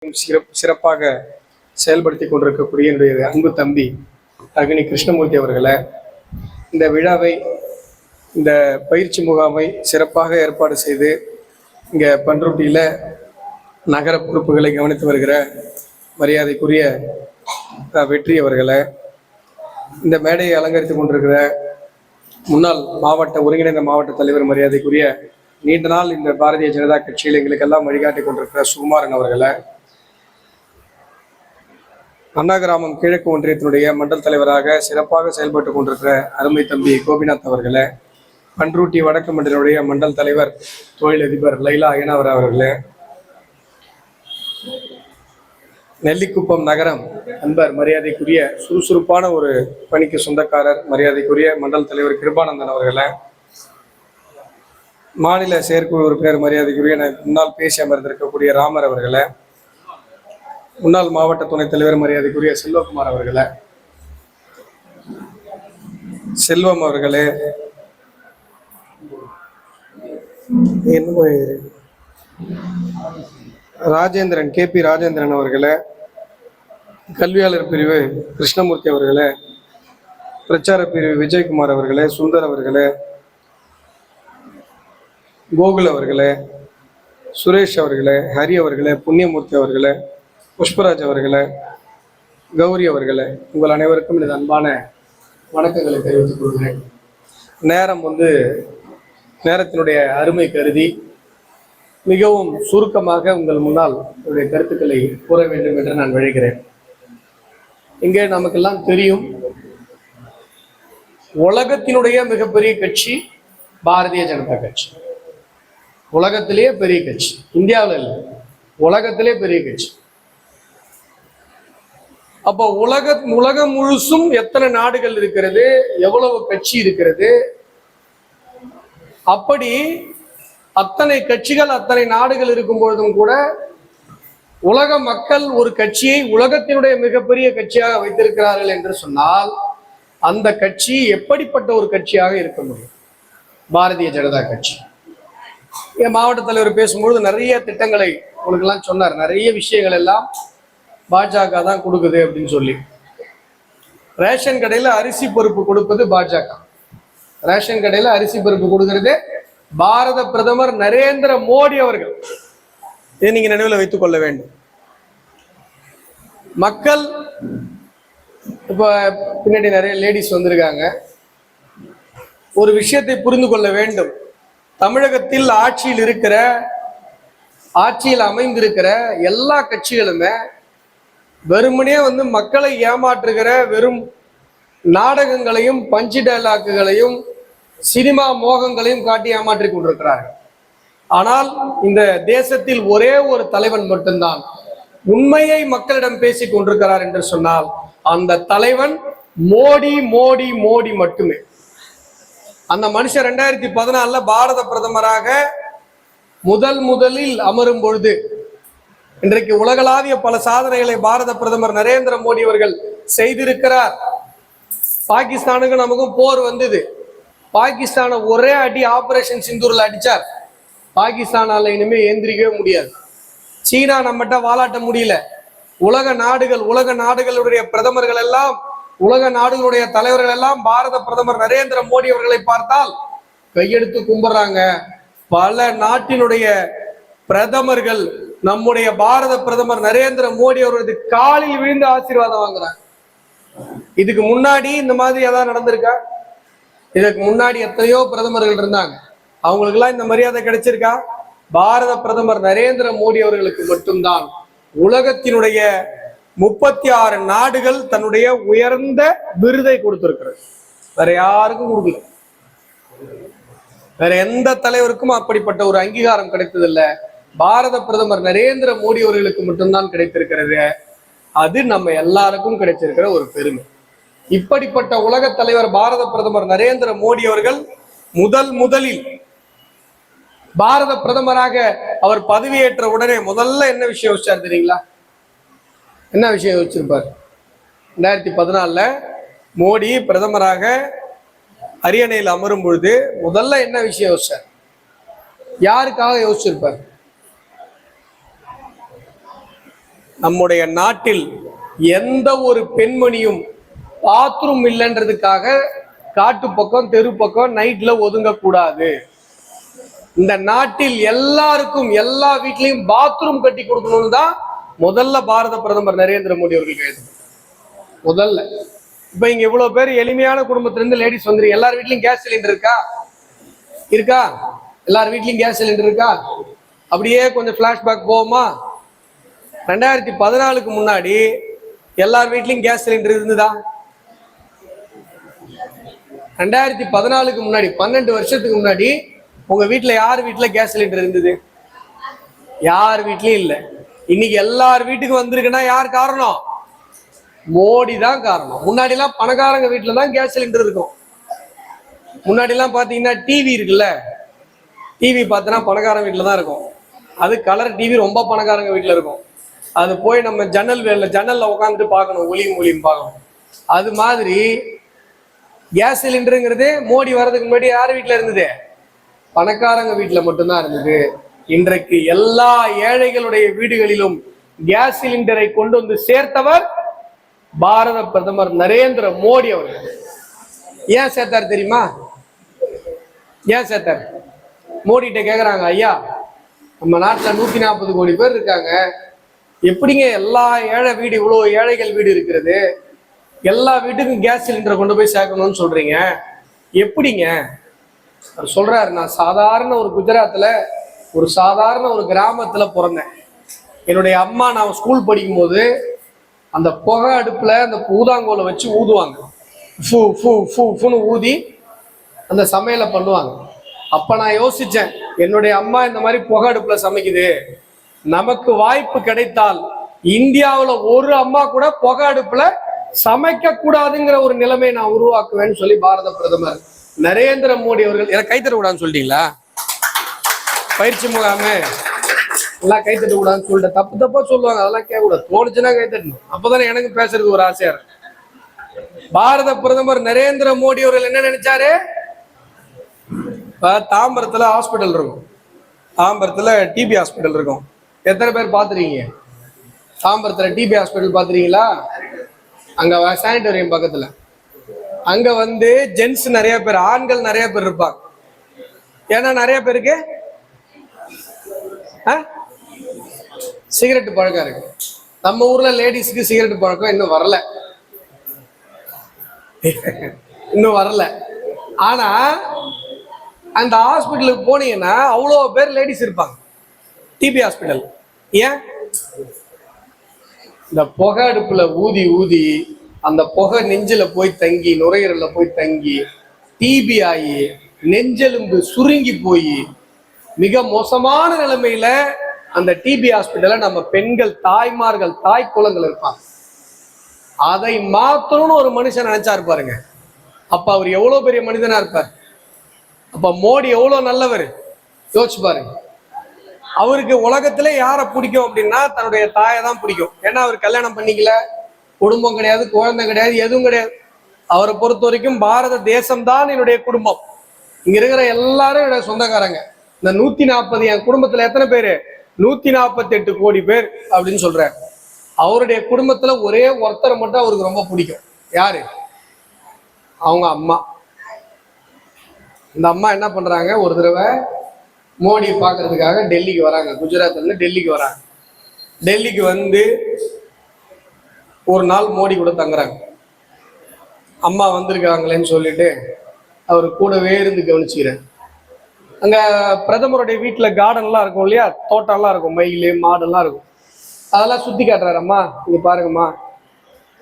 சிறப்பாக செயல்படுத்தி கொண்டிருக்கக்கூடிய என்னுடைய அன்பு தம்பி அக்னி கிருஷ்ணமூர்த்தி அவர்களை இந்த விழாவை, இந்த பயிற்சி முகாமை சிறப்பாக ஏற்பாடு செய்து இங்கே பண்ருட்டியில் நகர பொறுப்புகளை கவனித்து வருகிற மரியாதைக்குரிய வெற்றி அவர்களை, இந்த மேடையை அலங்கரித்து கொண்டிருக்கிற முன்னாள் ஒருங்கிணைந்த மாவட்ட தலைவர் மரியாதைக்குரிய நீண்ட நாள் இந்த பாரதிய ஜனதா கட்சியில் எங்களுக்கெல்லாம் வழிகாட்டி கொண்டிருக்கிற சுகுமாரன் அவர்களை, அண்ணா கிராமம் கிழக்கு ஒன்றியத்தினுடைய மண்டல் தலைவராக சிறப்பாக செயல்பட்டு கொண்டிருக்கிற அருமை தம்பி கோபிநாத் அவர்களை, பண்ருட்டி வடக்கு மண்டலுடைய மண்டல் தலைவர் தொழிலதிபர் லைலா ஐயனாவர் அவர்களே, நெல்லிக்குப்பம் நகரம் அன்பர் மரியாதைக்குரிய சுறுசுறுப்பான ஒரு பணிக்கு சொந்தக்காரர் மரியாதைக்குரிய மண்டல் தலைவர் கிருபானந்தன் அவர்களை, மாநில செயற்குழு உறுப்பினர் மரியாதைக்குரிய முன்னாள் பேசி அமர்ந்திருக்கக்கூடிய ராமர் அவர்களை, முன்னாள் மாவட்ட துணைத் தலைவர் மரியாதைக்குரிய செல்வகுமார் அவர்களை, செல்வம் அவர்களே, ராஜேந்திரன் KP ராஜேந்திரன் அவர்களே, கல்வியாளர் பிரிவு கிருஷ்ணமூர்த்தி அவர்களே, பிரச்சார பிரிவு விஜயகுமார் அவர்களே, சுந்தர் அவர்களே, கோகுல் அவர்களே, சுரேஷ் அவர்களே, ஹரி அவர்களே, புண்ணியமூர்த்தி அவர்களே, புஷ்பராஜ் அவர்களே, கௌரி அவர்களே, உங்கள் அனைவருக்கும் எனது அன்பான வணக்கங்களை தெரிவித்துக் கொள்கிறேன். நேரத்தினுடைய அருமை கருதி மிகவும் சுருக்கமாக உங்கள் முன்னால் என்னுடைய கருத்துக்களை கூற வேண்டும் என்று நான் விழைகிறேன். இங்கே நமக்கெல்லாம் தெரியும், உலகத்தினுடைய மிகப்பெரிய கட்சி பாரதிய ஜனதா கட்சி. உலகத்திலேயே பெரிய கட்சி, இந்தியாவில் இல்லை, உலகத்திலே பெரிய கட்சி. அப்போ உலகம் முழுசும் எத்தனை நாடுகள் இருக்கிறது, எவ்வளவு கட்சி இருக்கிறது, அப்படி அத்தனை கட்சிகள் அத்தனை நாடுகள் இருக்கும் பொழுதும் கூட உலக மக்கள் ஒரு கட்சியை உலகத்தினுடைய மிகப்பெரிய கட்சியாக வைத்திருக்கிறார்கள் என்று சொன்னால் அந்த கட்சி எப்படிப்பட்ட ஒரு கட்சியாக இருக்க முடியும்? பாரதிய ஜனதா கட்சி. என் மாவட்ட தலைவர் பேசும்பொழுது நிறைய திட்டங்களை உங்களுக்கு எல்லாம் சொன்னார். நிறைய விஷயங்கள் எல்லாம் பாஜக தான் கொடுக்குது அப்படின்னு சொல்லி. ரேஷன் கடையில அரிசி பருப்பு கொடுப்பது பாஜக. ரேஷன் கடையில அரிசி பருப்பு கொடுக்கிறது பாரத பிரதமர் நரேந்திர மோடி அவர்கள். இதை நீங்க நினைவில் வைத்துக் கொள்ள வேண்டும். மக்கள் இப்ப பின்னாடி நிறைய லேடிஸ் வந்திருக்காங்க. ஒரு விஷயத்தை புரிந்து கொள்ள வேண்டும். தமிழகத்தில் ஆட்சியில் அமைந்திருக்கிற எல்லா கட்சிகளுமே வெறுமனே மக்களை ஏமாற்றுகிற வெறும் நாடகங்களையும் பஞ்சு டைலாக்குகளையும் சினிமா மோகங்களையும் காட்டி ஏமாற்றி கொண்டிருக்கிறார்கள். ஆனால் இந்த தேசத்தில் ஒரே ஒரு தலைவன் மட்டும்தான் உண்மையை மக்களிடம் பேசிக் கொண்டிருக்கிறார் என்று சொன்னால் அந்த தலைவன் மோடி மோடி மோடி மட்டுமே. அந்த மனுஷன் 2014 பாரத பிரதமராக முதலில் அமரும் பொழுது இன்றைக்கு உலகளாவிய பல சாதனைகளை பாரத பிரதமர் நரேந்திர மோடி அவர்கள் செய்திருக்கிறார். பாகிஸ்தானுக்கு நமக்கும் போர் வந்தது. பாகிஸ்தானை ஒரே அடி ஆபரேஷன் சிந்தூர்ல அடிச்சார். பாகிஸ்தானால இனிமே எந்திரிக்கவே முடியாது. சீனா நம்மகிட்ட வாலாட்ட முடியல. உலக நாடுகளுடைய பிரதமர்கள் எல்லாம், உலக நாடுகளுடைய தலைவர்கள் எல்லாம் பாரத பிரதமர் நரேந்திர மோடி அவர்களை பார்த்தால் கையெடுத்து கும்பிடுறாங்க. பல நாட்டினுடைய பிரதமர்கள் நம்முடைய பாரத பிரதமர் நரேந்திர மோடி அவரது காலில் விழுந்து ஆசீர்வாதம் வாங்குறாங்க. இதுக்கு முன்னாடி இந்த மாதிரி ஏதாவது நடந்திருக்கா? இதற்கு முன்னாடி எத்தனையோ பிரதமர்கள் இருந்தாங்க, அவங்களுக்கெல்லாம் இந்த மரியாதை கிடைச்சிருக்கா? பாரத பிரதமர் நரேந்திர மோடி அவர்களுக்கு மட்டும்தான் உலகத்தினுடைய 36 நாடுகள் தன்னுடைய உயர்ந்த விருதை கொடுத்திருக்கிறது. வேற யாருக்கும் கொடுக்கல. வேற எந்த தலைவருக்கும் அப்படிப்பட்ட ஒரு அங்கீகாரம் கிடைத்ததில்லை. பாரத பிரதமர் நரேந்திர மோடி அவர்களுக்கு மட்டும்தான் கிடைத்திருக்கிறது. அது நம்ம எல்லாருக்கும் கிடைச்சிருக்கிற ஒரு பெருமை. இப்படிப்பட்ட உலக தலைவர் பாரத பிரதமர் நரேந்திர மோடி அவர்கள் முதலில் பாரத பிரதமராக அவர் பதவியேற்ற உடனே முதல்ல என்ன விஷயம் யோசிச்சார் தெரியுங்களா? என்ன விஷயம் யோசிச்சிருப்பார்? 2014 மோடி பிரதமராக அரியணையில் அமரும் பொழுது முதல்ல என்ன விஷயம் யோசிச்சார்? யாருக்காக யோசிச்சிருப்பார்? நம்முடைய நாட்டில் எந்த ஒரு பெண்மணியும் பாத்ரூம் இல்லைன்றதுக்காக காட்டு பக்கம் தெரு பக்கம் நைட்ல ஒதுங்கக்கூடாது. இந்த நாட்டில் எல்லாருக்கும் எல்லா வீட்லயும் பாத்ரூம் கட்டி கொடுக்கணும்னு தான் முதல்ல பாரத பிரதமர் நரேந்திர மோடி அவர்கள் கேட்டு முதல்ல. இப்ப இங்க இவ்வளவு பேர் எளிமையான குடும்பத்திலிருந்து லேடிஸ் வந்துருக்கு. எல்லார் வீட்லயும் கேஸ் சிலிண்டர் இருக்கா? எல்லார் வீட்லயும் கேஸ் சிலிண்டர் இருக்கா? அப்படியே கொஞ்சம் பிளாஷ்பேக் போவோமா? 2014 முன்னாடி எல்லார் வீட்லயும் கேஸ் சிலிண்டர் இருந்துதா? 2014 முன்னாடி 12 வருஷத்துக்கு முன்னாடி உங்க வீட்டுல யார் வீட்டுல கேஸ் சிலிண்டர் இருந்தது? யார் வீட்லயும் இல்ல. இன்னைக்கு எல்லார் வீட்டுக்கு வந்திருக்குன்னா யார் காரணம்? மோடி தான் காரணம். முன்னாடி எல்லாம் பணக்காரங்க வீட்டுல தான் கேஸ் சிலிண்டர் இருக்கும். முன்னாடி எல்லாம் பாத்தீங்கன்னா டிவி இருக்குல்ல, டிவி பார்த்தோன்னா பணக்காரங்க வீட்டுல தான் இருக்கும். அது கலர் டிவி ரொம்ப பணக்காரங்க வீட்டுல இருக்கும். அது போய் நம்ம ஜன்னல்ல உட்காந்துட்டு பார்க்கணும், ஒளியும் பார்க்கணும். அது மாதிரி கேஸ் சிலிண்டருங்கிறது மோடி வர்றதுக்கு முன்னாடி யார் வீட்டுல இருந்தது? பணக்காரங்க வீட்டுல மட்டும்தான் இருந்தது. இன்றைக்கு எல்லா ஏழைகளுடைய வீடுகளிலும் கேஸ் சிலிண்டரை கொண்டு வந்து சேர்த்தவர் பாரத பிரதமர் நரேந்திர மோடி அவர்கள். ஏன் சேர்த்தார் தெரியுமா? ஏன் சேர்த்தார்? மோடிட்ட கேக்குறாங்க, ஐயா நம்ம நாட்டுல 140 கோடி பேர் இருக்காங்க, எப்படிங்க எல்லா ஏழை வீடு, இவ்வளவு ஏழைகள் வீடு இருக்கிறது, எல்லா வீட்டுக்கும் கேஸ் சிலிண்டரை கொண்டு போய் சேர்க்கணும்னு சொல்றீங்க, எப்படிங்க? அவர் சொல்றாரு, நான் சாதாரண ஒரு குஜராத்ல ஒரு சாதாரண ஒரு கிராமத்துல பிறந்தேன். என்னுடைய அம்மா நான் ஸ்கூல் படிக்கும் போது அந்த புகை அடுப்புல அந்த ஊதாங்கோலை வச்சு ஊதுவாங்க, ஊதி அந்த சமையலை பண்ணுவாங்க. அப்ப நான் யோசிச்சேன், என்னுடைய அம்மா இந்த மாதிரி புகை அடுப்புல சமைக்குது, நமக்கு வாய்ப்பு கிடைத்தால் இந்தியாவுல ஒரு அம்மா கூட புகை அடுப்புல சமைக்க கூடாதுங்கிற ஒரு நிலைமை நான் உருவாக்குவேன்னு சொல்லி பாரத பிரதமர் நரேந்திர மோடி அவர்கள். எனக்கு கைத்தட்ட கூடாதுன்னு சொல்லிட்டீங்களா? பயிற்சி முகாமே எல்லாம் கைத்தட்ட கூடாதுன்னு சொல்லிட்டு தப்பா சொல்லுவாங்க, அதெல்லாம் கேட்க கூடாது. தோணுச்சுன்னா கைத்தட்டணும், அப்பதானே எனக்கு பேசுறது ஒரு ஆசையா இருக்கு. பாரத பிரதமர் நரேந்திர மோடி அவர்கள் என்ன நினைச்சாரு? தாம்பரத்துல ஹாஸ்பிட்டல் இருக்கும், தாம்பரத்துல டிபி ஹாஸ்பிட்டல் இருக்கும். எத்தனை பேர் பாத்துருக்கீங்க தாம்பரத்துல டிபி ஹாஸ்பிட்டல்? பாத்துறீங்களா? அங்க சானிட்டோரியம் பக்கத்துல. அங்க வந்து ஜென்ஸ் நிறைய பேர், ஆண்கள் நிறைய பேர் இருப்பாங்க. ஏன்னா நிறைய பேருக்கு சிகரெட் பழக்கம் இருக்கு. நம்ம ஊர்ல லேடிஸ்க்கு சிகரெட் பழக்கம் இன்னும் வரல. ஆனா அந்த ஹாஸ்பிட்டலுக்கு போனீங்கன்னா அவ்வளோ பேர் லேடிஸ் இருப்பாங்க, டிபி ஹாஸ்பிட்டல். ஏன்? இந்த புகை அடுப்புல ஊதி அந்த புகை நெஞ்சில போய் தங்கி, நுரையீரல்ல போய் தங்கி, டிபி ஆகி நெஞ்செலும்பு சுருங்கி போய் மிக மோசமான நிலைமையில அந்த டிபி ஹாஸ்பிட்டல்ல நம்ம பெண்கள், தாய்மார்கள், தாய் குலங்கள் இருப்பாங்க. அதை மாத்தணும்னு ஒரு மனுஷன் நினைச்சாரு பாருங்க. அப்ப அவர் எவ்வளவு பெரிய மனிதனா இருப்பார். அப்ப மோடி எவ்வளவு நல்லவர் யோசிச்சு பாருங்க. அவருக்கு உலகத்துல யாரை பிடிக்கும் அப்படின்னா தன்னுடைய தாயை தான் பிடிக்கும். ஏன்னா அவர் கல்யாணம் பண்ணிக்கல, குடும்பம் கிடையாது, குழந்தை கிடையாது, எதுவும் கிடையாது. அவரை பொறுத்த வரைக்கும் பாரத தேசம்தான் என்னுடைய குடும்பம். இங்க இருக்கிற எல்லாரும் என்னுடைய சொந்தக்காரங்க. இந்த 140 என் குடும்பத்துல எத்தனை பேரு? 148 கோடி பேர் அப்படின்னு சொல்றாரு. அவருடைய குடும்பத்துல ஒரே ஒருத்தரை மட்டும் அவருக்கு ரொம்ப பிடிக்கும். யாரு? அவங்க அம்மா. இந்த அம்மா என்ன பண்றாங்க, ஒரு தடவை மோடி பார்க்கறதுக்காக டெல்லிக்கு வராங்க. குஜராத்ல இருந்து டெல்லிக்கு வராங்க. டெல்லிக்கு வந்து ஒரு நாள் மோடி கூட தங்குறாங்க. அம்மா வந்திருக்காங்களேன்னு சொல்லிட்டு அவர் கூடவே இருந்து கவனிச்சுக்கிறேன். அங்க பிரதமருடைய வீட்டுல கார்டன்லாம் இருக்கும் இல்லையா, தோட்டம்லாம் இருக்கும், மயில் மாடெல்லாம் இருக்கும். அதெல்லாம் சுத்தி காட்டுறாரு. அம்மா இங்க பாருங்கம்மா,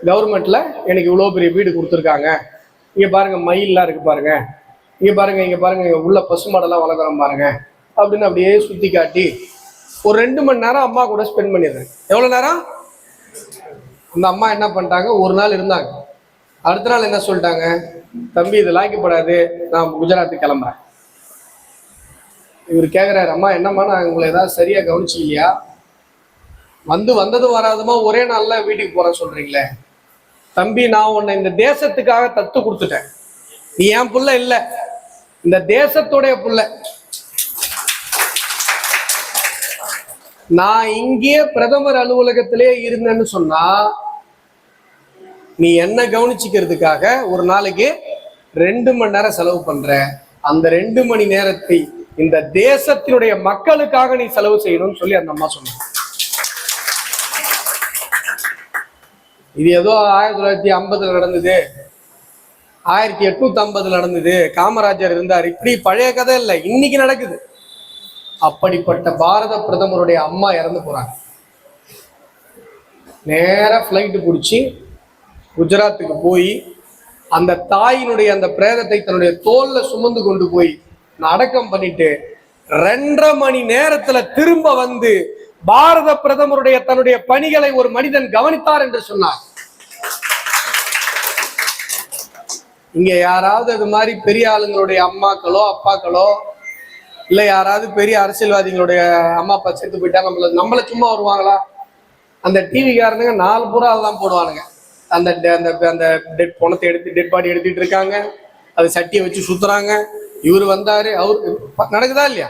கவர்மெண்ட்ல எனக்கு இவ்வளோ பெரிய வீடு கொடுத்துருக்காங்க, இங்க பாருங்க மயில்லாம் இருக்கு பாருங்க, இங்க பாருங்க இங்க உள்ள பசுமாடெல்லாம் வளர்க்குறோம் பாருங்க அப்படின்னு அப்படியே சுத்தி காட்டி ஒரு 2 மணி நேரம் அம்மா கூட ஸ்பெண்ட் பண்ணிடுறேன். எவ்வளவு நேரம்? அந்த அம்மா என்ன பண்ணிட்டாங்க, ஒரு நாள் இருந்தாங்க. அடுத்த நாள் என்ன சொல்லிட்டாங்க, தம்பி இது லாய்க்கப்படாது, நான் குஜராத்துக்கு கிளம்புறேன். இவர் கேட்குறாரு, அம்மா என்னம்மா நான் உங்களை ஏதாவது சரியா கவனிச்சு இல்லையா, வந்ததும் வராதுமா ஒரே நாள்ல வீட்டுக்கு போறேன்னு சொல்றீங்களே. தம்பி நான் உன்னை இந்த தேசத்துக்காக தத்து கொடுத்துட்டேன், நீ என் புள்ள இல்ல, இந்த தேசத்துடைய புள்ள. நான் இங்கே பிரதமர் அலுவலகத்திலே இருந்தேன்னு சொன்னா நீ என்ன கவனிச்சுக்கிறதுக்காக ஒரு நாளைக்கு 2 மணி நேரம் செலவு பண்ற. அந்த 2 மணி நேரத்தை இந்த தேசத்தினுடைய மக்களுக்காக நீ செலவு செய்யணும்னு சொல்லி அந்த அம்மா சொன்னாங்க. இது ஏதோ 1950 நடந்தது, 1850 நடந்தது, காமராஜர் இருந்தார், இப்படி பழைய கதை இல்லை, இன்னைக்கு நடக்குது. அப்படிப்பட்ட பாரத பிரதமருடைய அம்மா இறந்து போறாங்க. நேரா ஃப்ளைட்டு பிடிச்சி குஜராத்துக்கு போய் அந்த தாயினுடைய அந்த பிரேதத்தை தன்னுடைய தோல்ல சுமந்து கொண்டு போய் அடக்கம் பண்ணிட்டு 2.5 மணி நேரத்துல திரும்ப வந்து பாரத பிரதமருடைய தன்னுடைய பணிகளை ஒரு மனிதன் கவனித்தார் என்று சொன்னார். இங்க யாராவது அது மாதிரி பெரிய ஆளுங்களுடைய அம்மாக்களோ அப்பாக்களோ இல்ல யாராவது பெரிய அரசியல்வாதிகளுடைய அம்மா அப்பா செத்து போயிட்டா நம்மள சும்மா வருவாங்களா? அந்த டிவிக்காரனுங்க 4 புறா அதெல்லாம் போடுவானுங்க. அந்த அந்த டெட் பணத்தை எடுத்து டெட் பாடி எடுத்துட்டு இருக்காங்க, அது சட்டியை வச்சு சுத்துறாங்க, இவர் வந்தாரு, அவரு நடக்குதா இல்லையா?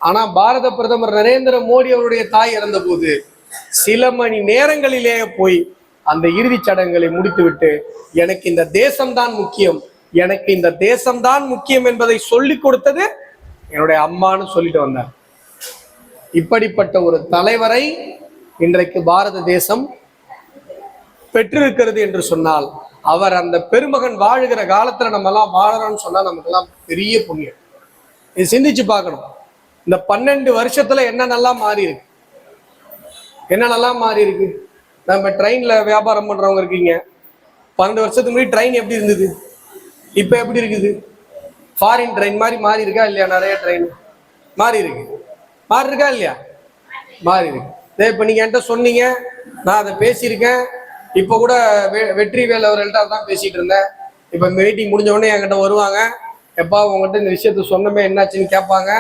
ஆனா பாரத பிரதமர் நரேந்திர மோடி அவருடைய தாய் இறந்த போது சில மணி நேரங்களிலேயே போய் அந்த இறுதி சடங்குகளை முடித்து விட்டு எனக்கு இந்த தேசம்தான் முக்கியம், எனக்கு இந்த தேசம்தான் முக்கியம் என்பதை சொல்லி கொடுத்தது என்னுடைய அம்மான்னு சொல்லிட்டு வந்தார். இப்படிப்பட்ட ஒரு தலைவரை இன்றைக்கு பாரத தேசம் பெற்றிருக்கிறது என்று சொன்னால் அவர் அந்த பெருமகன் வாழுகிற காலத்துல நம்ம எல்லாம் வாழறோம்னு சொன்னா நமக்கெல்லாம் பெரிய புண்ணியம். இது சிந்திச்சு பார்க்கணும். இந்த 12 வருஷத்துல என்னென்னலாம் மாறி இருக்கு, என்னென்னலாம் மாறி இருக்கு. நம்ம ட்ரெயின்ல வியாபாரம் பண்றவங்க இருக்கீங்க, 12 வருஷத்துக்கு முன்னாடி ட்ரெயின் எப்படி இருந்தது, இப்ப எப்படி இருக்குது? ஃபாரின் ட்ரெயின் மாதிரி மாறி இருக்கா இல்லையா? நிறைய ட்ரெயின் மாறி இருக்கு. மாறி இருக்கா இல்லையா? மாறி இருக்கு. இப்ப நீங்க என்கிட்ட சொன்னீங்க, நான் அதை பேசியிருக்கேன். இப்ப கூட வெற்றி வேல் அவர்கள்ட்ட தான் பேசிட்டு இருந்தேன். இப்ப மீட்டிங் முடிஞ்ச உடனே என்கிட்ட வருவாங்க, எப்பா உங்ககிட்ட இந்த விஷயத்த சொன்னமே என்னாச்சுன்னு கேட்பாங்க.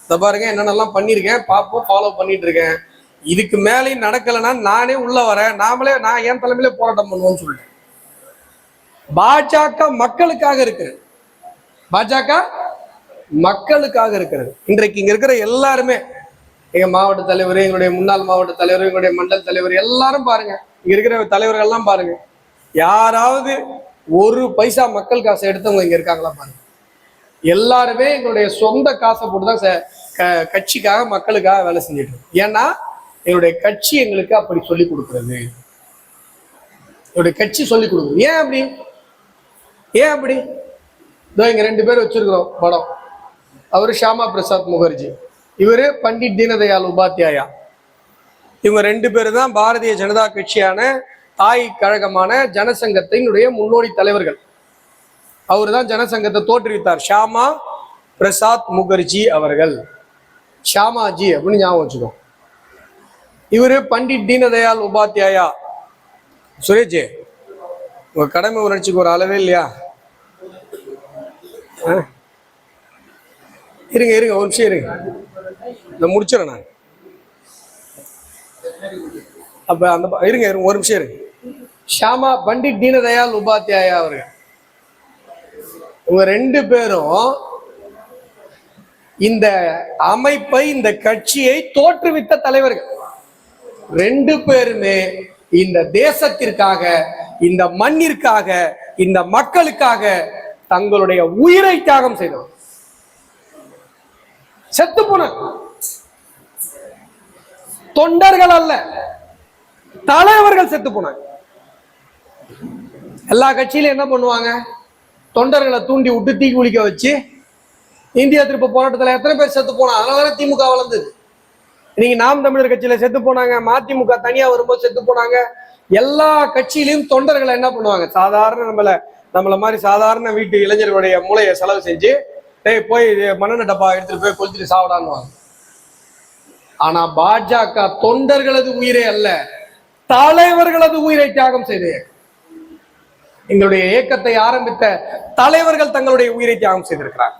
இதை பாருங்க என்னென்னலாம் பண்ணியிருக்கேன், பார்ப்போம், ஃபாலோ பண்ணிட்டு இருக்கேன். இதுக்கு மேலேயும் நடக்கலைன்னா நானே உள்ள வரேன், நான் என் தலைமையிலே போராட்டம் பண்ணுவோம்னு சொல்லிட்டேன். பாஜக மக்களுக்காக இருக்கிறது, பாஜக மக்களுக்காக இருக்கிறது. இன்றைக்கு இங்க இருக்கிற எல்லாருமே, எங்க மாவட்ட தலைவர், எங்களுடைய முன்னாள் மாவட்ட தலைவர், எங்களுடைய மண்டல் தலைவர், எல்லாரும் பாருங்க, இங்க இருக்கிற தலைவர்கள்லாம் பாருங்க, யாராவது ஒரு பைசா மக்கள் காசை எடுத்தவங்க இங்க இருக்காங்களா பாருங்க. எல்லாருமே எங்களுடைய சொந்த காசை போட்டுதான் கட்சிக்காக மக்களுக்காக வேலை செஞ்சுட்டு இருக்கோம். ஏன்னா எங்களுடைய கட்சி எங்களுக்கு அப்படி சொல்லி கொடுக்குறது, என்னுடைய கட்சி சொல்லி கொடுக்குது. ஏன் அப்படி? ஏன் அப்படி? இதோ இங்க 2 பேர் வச்சிருக்கிறோம் படம். அவரு ஷியாமா பிரசாத் முகர்ஜி, இவரு பண்டிட் தீனதயாள் உபாத்யாயா. இவங்க 2 பேரு தான் பாரதிய ஜனதா கட்சியான தாய் கழகமான ஜனசங்கத்தினுடைய முன்னோடி தலைவர்கள். அவரு தான் ஜனசங்கத்தை தோற்றுவித்தார், ஷியாமா பிரசாத் முகர்ஜி அவர்கள். ஷியாமாஜி அப்படின்னு ஞாபகம் வச்சுக்கோ. இவரு பண்டிட் தீனதயாள் உபாத்யாயா. சுரேஜ், உங்க கடமை உணர்ச்சிக்கு ஒரு அளவே இல்லையா? இருங்க இருங்க ஒரு நிமிஷம் இருங்க, இதை முடிச்சிடறேன் நான். அப்ப அந்த இருங்க ஒரு நிமிஷம் இருங்க. ஷியாமா பண்டிட் தீனதயாள் உபாத்யாயா அவர்கள், இவங்க 2 பேரும் இந்த அமைப்பை, இந்த கட்சியை தோற்றுவித்த தலைவர்கள். 2 பேருமே இந்த தேசத்திற்காக, இந்த மண்ணிற்காக, இந்த மக்களுக்காக தங்களுடைய உயிரை தியாகம் செய்தவர். செத்து போன தொண்டர்கள் அல்ல, தலைவர்கள் செத்து போனாங்க. எல்லா கட்சியிலும் என்ன பண்ணுவாங்க, தொண்டர்களை தூண்டி விட்டு தீக்கு குளிக்க வச்சு இந்தியா திருப்ப போராட்டத்தில் எத்தனை பேர் செத்து போனா? அதனால திமுக வளர்ந்தது. இன்னைக்கு நாம் தமிழர் கட்சியில செத்து போனாங்க, மதிமுக தனியா வரும்போது செத்து போனாங்க. எல்லா கட்சியிலையும் தொண்டர்களை என்ன பண்ணுவாங்க, சாதாரண நம்மள மாதிரி சாதாரண வீட்டு இளைஞர்களுடைய மூளையை செலவு செஞ்சு போய் மண்ணெண்ணெய் டப்பா எடுத்துட்டு போய் கொளுத்திட்டு சாப்பிடான்னு. ஆனா பாஜக தொண்டர்களது உயிரே அல்ல, தலைவர்களது உயிரை தியாகம் செய்து எங்களுடைய இயக்கத்தை ஆரம்பித்த தலைவர்கள் தங்களுடைய உயிரை தியாகம் செய்திருக்கிறார்.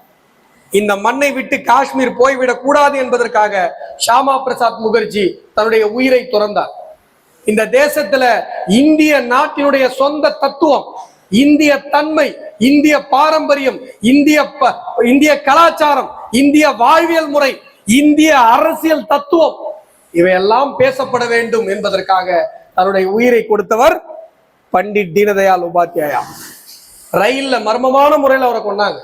இந்த மண்ணை விட்டு காஷ்மீர் போய்விடக் கூடாது என்பதற்காக ஷியாமா பிரசாத் முகர்ஜி தன்னுடைய உயிரை துறந்தார். இந்த தேசத்துல இந்திய நாட்டினுடைய சொந்த தத்துவம், இந்திய தன்மை, இந்திய பாரம்பரியம், இந்திய கலாச்சாரம், இந்திய வாழ்வியல் முறை, இந்திய அரசியல் தத்துவம் இவையெல்லாம் பேசப்பட வேண்டும் என்பதற்காக தன்னுடைய உயிரை கொடுத்தவர் பண்டிட் தீனதயாள் உபாத்யாயா. ரயில்ல மர்மமான முறையில் அவரை கொண்டாங்க.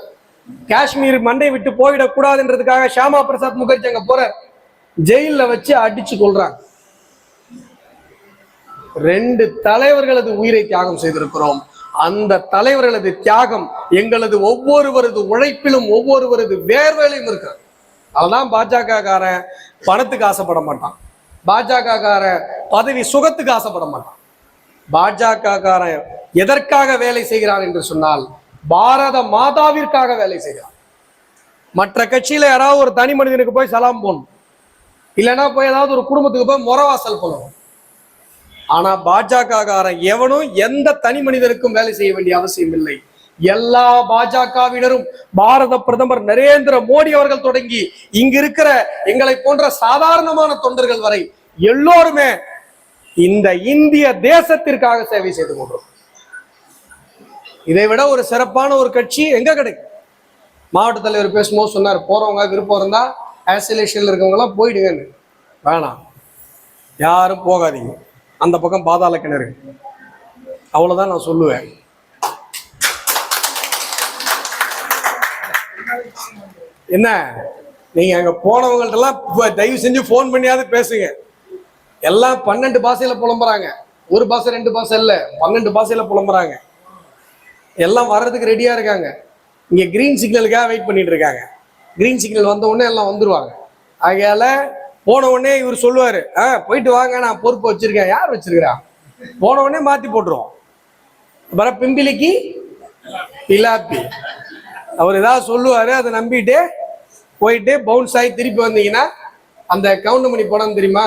காஷ்மீர் மண்டை விட்டு போயிடக்கூடாதுன்றதுக்காக ஷியாமா பிரசாத் முகர்ஜி அங்க போற ஜெயில வச்சு அடிச்சு கொள்றாங்க. 2 தலைவர்களது உயிரை தியாகம் செய்திருக்கிறோம். அந்த தலைவர்களது தியாகம் எங்களது ஒவ்வொருவரது உழைப்பிலும் ஒவ்வொருவரது வேர்வையிலும் இருக்கு. அதெல்லாம் பாஜக காரன் பணத்துக்கு ஆசைப்பட மாட்டான். பாஜக காரன் பதவி சுகத்துக்கு ஆசைப்பட மாட்டான். பாஜக காரன் எதற்காக வேலை செய்கிறான் என்று சொன்னால் பாரத மாதாவிற்காக வேலை செய்கிறான். மற்ற கட்சியில யாராவது ஒரு தனி மனிதனுக்கு போய் சலாம் போடணும், இல்லைன்னா போய் ஏதாவது ஒரு குடும்பத்துக்கு போய் முறவாசல் பண்ணணும். ஆனா பாஜக காரன் எவனும் எந்த தனி மனிதனுக்கும் வேலை செய்ய வேண்டிய அவசியம் இல்லை. எல்லா பாஜகவினரும் பாரத பிரதமர் நரேந்திர மோடி அவர்கள் தொடங்கி இங்க இருக்கிற எங்களை போன்ற சாதாரணமான தொண்டர்கள் வரை எல்லோருமே இந்த இந்திய தேசத்திற்காக சேவை செய்து கொண்டோம். இதை விட ஒரு சிறப்பான ஒரு கட்சி எங்க கிடைக்கும்? மாவட்ட தலைவர் பேசும்போது சொன்னார், போறவங்க விருப்பம் இருந்தா ஐசோலேஷன்ல இருக்கவங்க எல்லாம் போயிடுங்கன்னு. வேணாம், யாரும் போகாதீங்க, அந்த பக்கம் பாதாள கிணறு. அவ்வளவுதான் நான் சொல்லுவேன். என்ன நீங்க அங்க போனவங்கள்ட்ட எல்லாம் தயவு செஞ்சு போன் பண்ணியாவது பேசுங்க. எல்லாம் 12 பாஷையில புலம்புறாங்க. ஒரு பாஷை 2 பாஷை இல்ல, 12 பாஷையில புலம்புறாங்க. எல்லாம் வர்றதுக்கு ரெடியா இருக்காங்க. இங்க கிரீன் சிக்னலுக்காக வெயிட் பண்ணிட்டு இருக்காங்க. கிரீன் சிக்னல் வந்த உடனே எல்லாம் வந்துருவாங்க. ஆகையால போன உடனே இவர் சொல்லுவாரு, போயிட்டு வாங்க, நான் பொறுப்பு வச்சிருக்கேன். யார் வச்சிருக்கிறா? போன உடனே மாத்தி போட்டுருவோம். அப்புறம் பிம்பிலிக்கு பிலாப்பி அவர் ஏதாவது சொல்லுவாரு, அதை நம்பிட்டு போயிட்டு பவுன்ஸ் ஆகி திருப்பி வந்தீங்கன்னா அந்த கவுண்டமணி படம் தெரியுமா,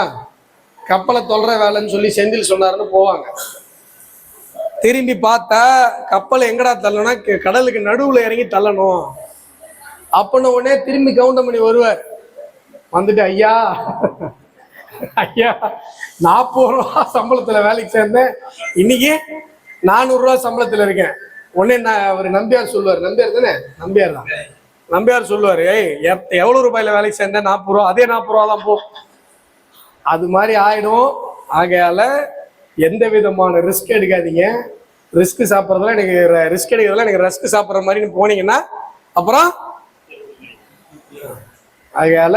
கப்பலை தொல்ற வேலைன்னு சொல்லி செந்தில் சொன்னாருன்னு போவாங்க. திரும்பி பார்த்தா கப்பலை எங்கடா தள்ளணும்னா கடலுக்கு நடுவுல இறங்கி தள்ளணும். அப்பன உடனே திரும்பி கவுண்டமணி வருவார். வந்துட்டு, ஐயா ஐயா 40 ரூபா சம்பளத்துல வேலைக்கு சேர்ந்தேன், இன்னைக்கு 400 ரூபா சம்பளத்துல இருக்கேன். உடனே அவர் நம்பியார் சொல்லுவார், நம்பியார் தானே, நம்பியார் தான், நம்பியார் சொல்லுவாரு, எவ்வளவு ரூபாயில வேலைக்கு சேர்ந்தேன்? 40 ரூபா. அதே 40 ரூபா தான் போ. அது மாதிரி ஆயிடும். ஆகையால எந்த விதமான ரிஸ்க் எடுக்காதீங்க. ரிஸ்க் சாப்பிட்றதுல எனக்கு ரிஸ்க் எடுக்கிறதுல எனக்கு ரஸ்க் சாப்பிட்ற மாதிரி போனீங்கன்னா அப்புறம். ஆகையால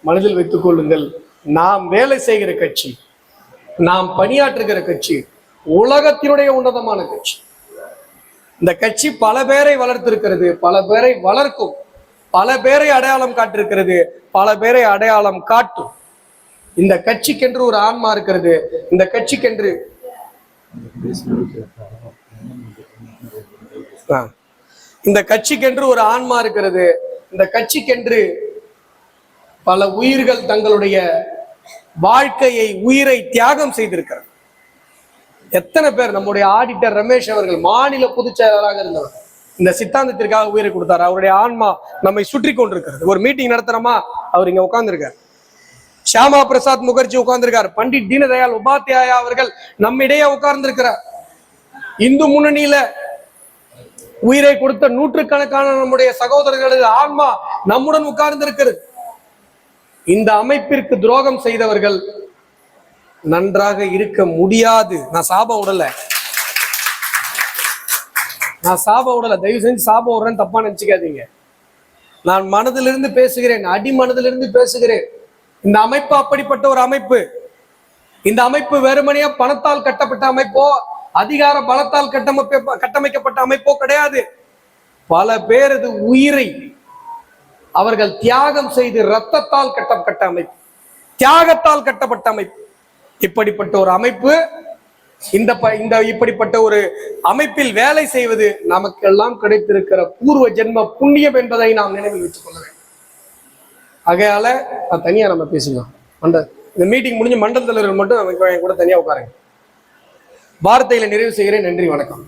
மனதில் வைத்துக் கொள்ளுங்கள், நாம் வேலை செய்கிற கட்சி, நாம் பணியாற்றுகிற கட்சி உலகத்தினுடைய உன்னதமான கட்சி. இந்த கட்சி பல பேரை வளர்த்திருக்கிறது, பல பேரை வளர்க்கும், பல பேரை அடையாளம் காட்டிருக்கிறது, பல பேரை அடையாளம் காட்டும். இந்த கட்சிக்கென்று ஒரு ஆன்மா இருக்கிறது. இந்த கட்சிக்கென்று ஒரு ஆன்மா இருக்கிறது. இந்த கட்சிக்கென்று பல உயிர்கள் தங்களுடைய வாழ்க்கையை, உயிரை தியாகம் செய்திருக்கிறது. எத்தனை பேர்? நம்முடைய ஆடிட்டர் ரமேஷ் அவர்கள் மாநில பொதுச் செயலாளராக இருந்தவர் இந்த சித்தாந்தத்திற்காக உயிரை கொடுத்தார். அவருடைய ஆன்மா நம்மை சுற்றி கொண்டிருக்கிறது. ஒரு மீட்டிங் நடத்துறோமா, அவர் இங்க உட்கார்ந்துருக்கார். ஷியாமா பிரசாத் முகர்ஜி உட்கார்ந்திருக்கார். பண்டிட் தீனதயாள் உபாத்யாயா அவர்கள் நம்மிடையே உட்கார்ந்திருக்கிறார். இந்து முன்னணியில உயிரை கொடுத்த நூற்றுக்கணக்கான நம்முடைய சகோதரர்களது ஆன்மா நம்முடன் உட்கார்ந்திருக்கிறது. இந்த அமைப்பிற்கு துரோகம் செய்தவர்கள் நன்றாக இருக்க முடியாது. நான் சாபம் விடல, தயவு செஞ்சு சாபம் விடுறேன்னு தப்பா நினைச்சுக்காதீங்க. நான் மனதிலிருந்து பேசுகிறேன், அடி மனதிலிருந்து பேசுகிறேன். இந்த அமைப்பு அப்படிப்பட்ட ஒரு அமைப்பு. இந்த அமைப்பு வெறுமனையா பணத்தால் கட்டப்பட்ட அமைப்போ, அதிகார பலத்தால் கட்டமைக்கப்பட்ட அமைப்போ கிடையாது. பல பேரது உயிரை அவர்கள் தியாகம் செய்து ரத்தத்தால் கட்டப்பட்ட அமைப்பு, தியாகத்தால் கட்டப்பட்ட அமைப்பு. இப்படிப்பட்ட ஒரு அமைப்பு, இந்த இப்படிப்பட்ட ஒரு அமைப்பில் வேலை செய்வது நமக்கெல்லாம் கிடைத்திருக்கிற பூர்வ ஜென்ம புண்ணியம் என்பதை நாம் நினைவில் வைத்துக் கொள்ள வேண்டும். ஆகையால தனியா நம்ம பேசலாம். இந்த மீட்டிங் முடிஞ்சு மண்டல தலைவர்கள் மட்டும் கூட தனியா உட்காருங்க. வார்த்தையில நிறைவு செய்கிறேன். நன்றி, வணக்கம்.